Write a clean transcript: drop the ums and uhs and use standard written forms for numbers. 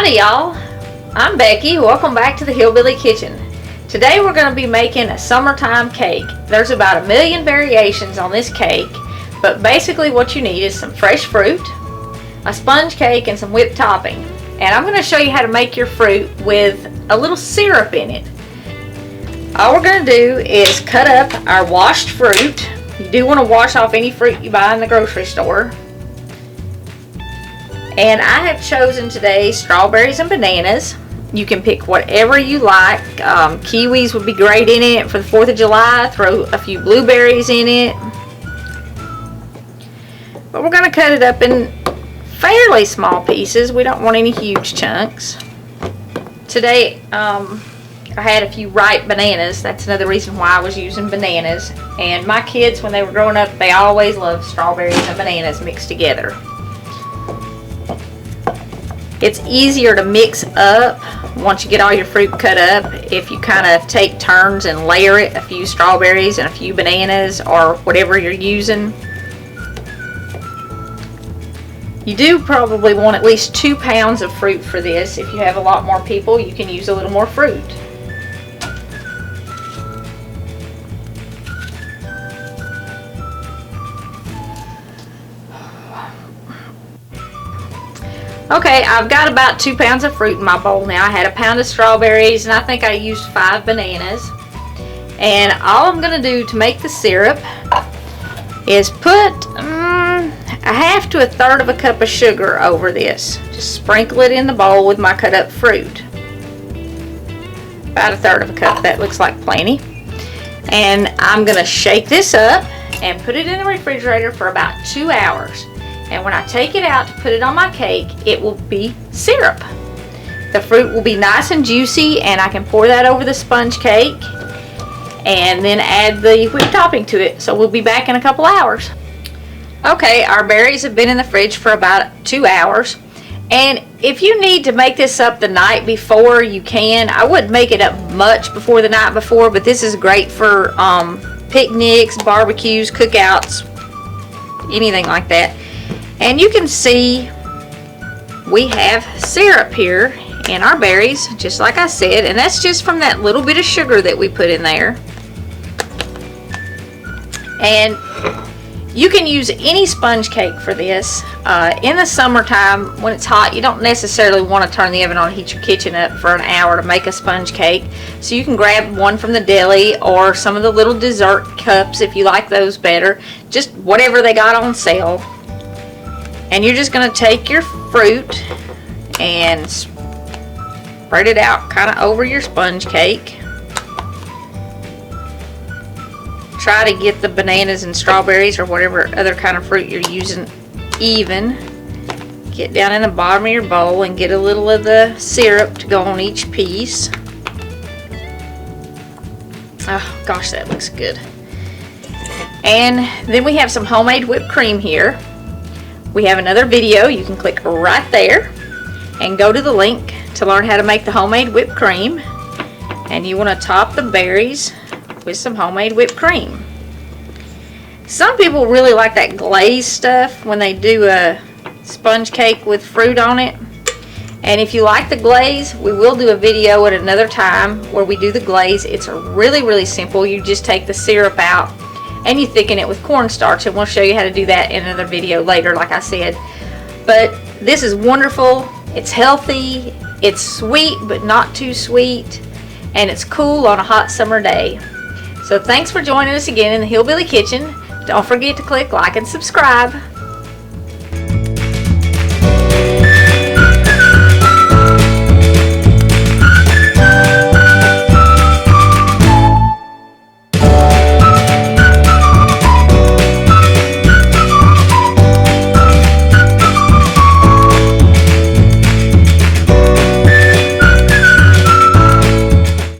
Howdy y'all, I'm Becky. Welcome back to the Hillbilly Kitchen. Today we're going to be making a summertime cake. There's about 1,000,000 variations on this cake, but basically what you need is some fresh fruit, a sponge cake, and some whipped topping. And I'm going to show you how to make your fruit with a little syrup in it. All we're going to do is cut up our washed fruit. You do want to wash off any fruit you buy in the grocery store. And I have chosen today strawberries and bananas. You can pick whatever you like. Kiwis would be great in it for the 4th of July. Throw a few blueberries in it. But we're going to cut it up in fairly small pieces. We don't want any huge chunks. Today I had a few ripe bananas. That's another reason why I was using bananas. And my kids, when they were growing up, they always loved strawberries and bananas mixed together. It's easier to mix up once you get all your fruit cut up if you kind of take turns and layer it, a few strawberries and a few bananas or whatever you're using. You do probably want at least 2 pounds of fruit for this. If you have a lot more people, you can use a little more fruit. Okay, I've got about 2 pounds of fruit in my bowl now. I had 1 pound of strawberries and I think I used 5 bananas. And all I'm going to do to make the syrup is put a half to 1/3 of a cup of sugar over this. Just sprinkle it in the bowl with my cut up fruit. About 1/3 of a cup, that looks like plenty. And I'm going to shake this up and put it in the refrigerator for about 2 hours. And when I take it out to put it on my cake, it will be syrup. The fruit will be nice and juicy, and I can pour that over the sponge cake and then add the whipped topping to it. So we'll be back in a couple hours. Okay, our berries have been in the fridge for about 2 hours. And if you need to make this up the night before, you can. I wouldn't make it up much before the night before, but this is great for picnics, barbecues, cookouts, anything like that. And you can see we have syrup here in our berries, just like I said, and that's just from that little bit of sugar that we put in there. And you can use any sponge cake for this. In the summertime, when it's hot, you don't necessarily want to turn the oven on and heat your kitchen up for an hour to make a sponge cake. So you can grab one from the deli or some of the little dessert cups if you like those better. Just whatever they got on sale. And you're just going to take your fruit and spread it out kind of over your sponge cake. Try to get the bananas and strawberries or whatever other kind of fruit you're using even. Get down in the bottom of your bowl and get a little of the syrup to go on each piece. Oh gosh, that looks good. And then we have some homemade whipped cream here. We have another video. You can click right there and go to the link to learn how to make the homemade whipped cream. And you want to top the berries with some homemade whipped cream. Some people really like that glaze stuff when they do a sponge cake with fruit on it. And if you like the glaze, we will do a video at another time where we do the glaze. It's really simple. You just take the syrup out and you thicken it with cornstarch, and we'll show you how to do that in another video later, like I said. But this is wonderful. It's healthy, it's sweet but not too sweet, and it's cool on a hot summer day. So thanks for joining us again in the Hillbilly Kitchen. Don't forget to click like and subscribe.